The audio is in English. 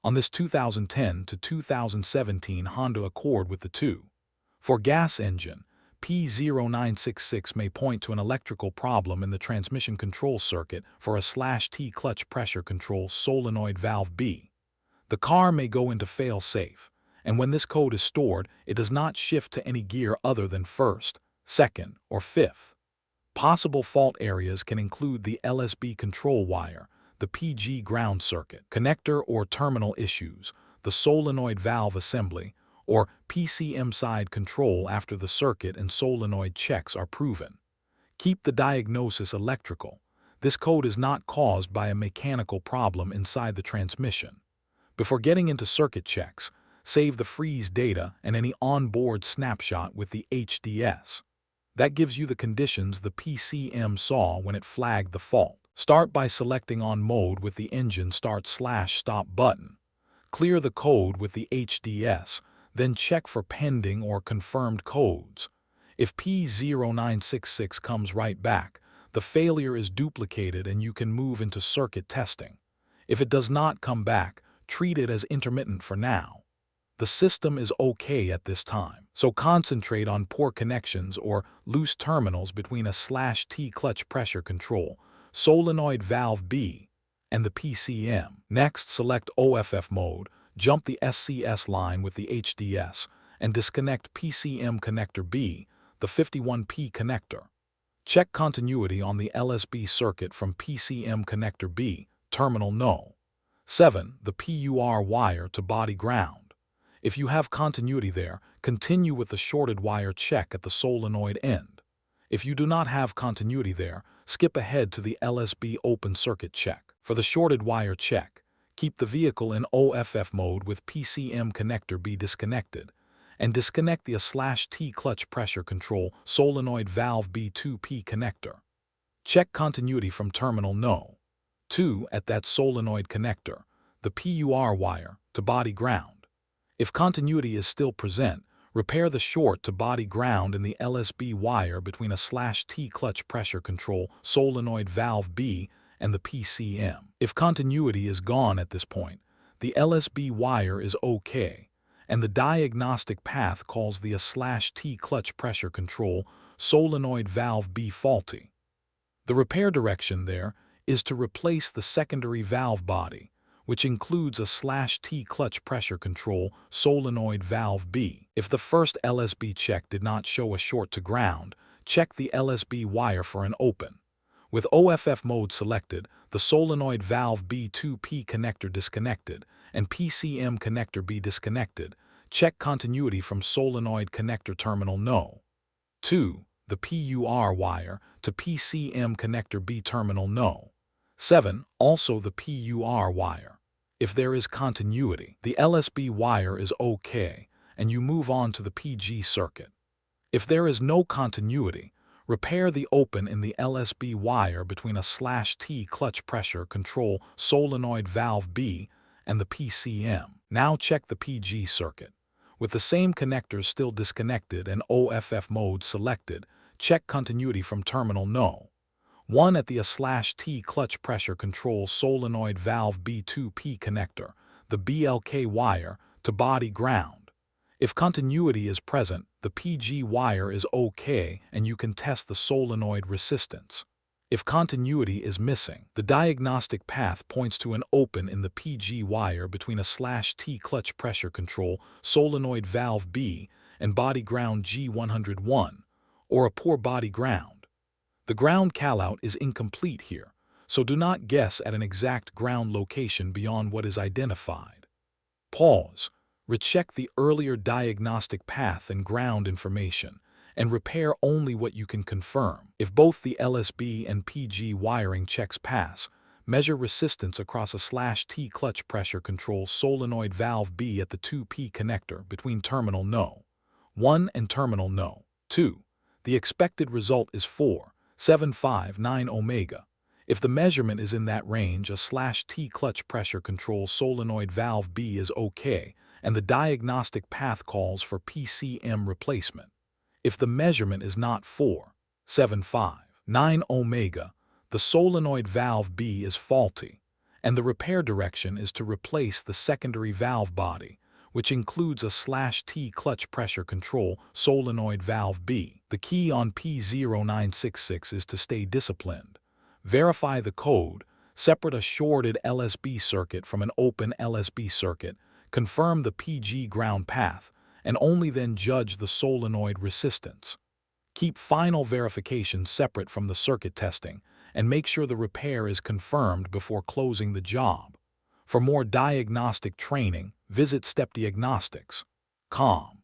on this 2010 to 2017 Honda Accord with the 2.4 gas engine. P0966 may point to an electrical problem in the transmission control circuit for a /T clutch pressure control solenoid valve B. The car may go into fail-safe, and when this code is stored, it does not shift to any gear other than first, second, or fifth. Possible fault areas can include the LSB control wire, the PG ground circuit, connector or terminal issues, the solenoid valve assembly, or PCM-side control after the circuit and solenoid checks are proven. Keep the diagnosis electrical. This code is not caused by a mechanical problem inside the transmission. Before getting into circuit checks, save the freeze data and any onboard snapshot with the HDS. That gives you the conditions the PCM saw when it flagged the fault. Start by selecting on mode with the engine start/stop button. Clear the code with the HDS, then check for pending or confirmed codes. If P0966 comes right back, the failure is duplicated and you can move into circuit testing. If it does not come back, treat it as intermittent for now. The system is okay at this time, so concentrate on poor connections or loose terminals between a /T clutch pressure control, solenoid valve B, and the PCM. Next, select OFF mode, jump the SCS line with the HDS, and disconnect PCM connector B, the 51P connector. Check continuity on the LSB circuit from PCM connector B, terminal no. 7. The PUR wire to body ground. If you have continuity there, continue with the shorted wire check at the solenoid end. If you do not have continuity there, skip ahead to the LSB open circuit check. For the shorted wire check, keep the vehicle in OFF mode with PCM connector B disconnected, and disconnect the /T clutch pressure control solenoid valve B2P connector. Check continuity from terminal no. 2 at that solenoid connector, the PUR wire, to body ground. If continuity is still present, repair the short to body ground in the LSB wire between a /T clutch pressure control solenoid valve B and the PCM. If continuity is gone at this point, the LSB wire is okay, and the diagnostic path calls the /T clutch pressure control solenoid valve B faulty. The repair direction there is to replace the secondary valve body, which includes a /T clutch pressure control solenoid valve B. If the first LSB check did not show a short to ground, check the LSB wire for an open. With OFF mode selected, the solenoid valve B2P connector disconnected, and PCM connector B disconnected, check continuity from solenoid connector terminal no. 2. The PUR wire to PCM connector B terminal no. 7. Also the PUR wire. If there is continuity, the LSB wire is okay, and you move on to the PG circuit. If there is no continuity, repair the open in the LSB wire between a /T clutch pressure control solenoid valve B and the PCM. Now check the PG circuit. With the same connectors still disconnected and OFF mode selected, check continuity from terminal no. 1 at the /T clutch pressure control solenoid valve B2P connector, the BLK wire, to body ground. If continuity is present, the PG wire is okay and you can test the solenoid resistance. If continuity is missing, the diagnostic path points to an open in the PG wire between a /T clutch pressure control solenoid valve B and body ground G101, or a poor body ground. The ground callout is incomplete here, so do not guess at an exact ground location beyond what is identified. Pause, recheck the earlier diagnostic path and ground information, and repair only what you can confirm. If both the LSB and PG wiring checks pass, measure resistance across a /T clutch pressure control solenoid valve B at the 2P connector between terminal no. 1 and terminal no. 2. The expected result is 4.759 ohms. If the measurement is in that range, a /T clutch pressure control solenoid valve B is okay, and the diagnostic path calls for PCM replacement. If the measurement is not 4.759 ohms, the solenoid valve B is faulty, and the repair direction is to replace the secondary valve body, which includes a /T clutch pressure control solenoid valve B. The key on P0966 is to stay disciplined. Verify the code, separate a shorted LSB circuit from an open LSB circuit, confirm the PG ground path, and only then judge the solenoid resistance. Keep final verification separate from the circuit testing, and make sure the repair is confirmed before closing the job. For more diagnostic training, visit stepdiagnostics.com.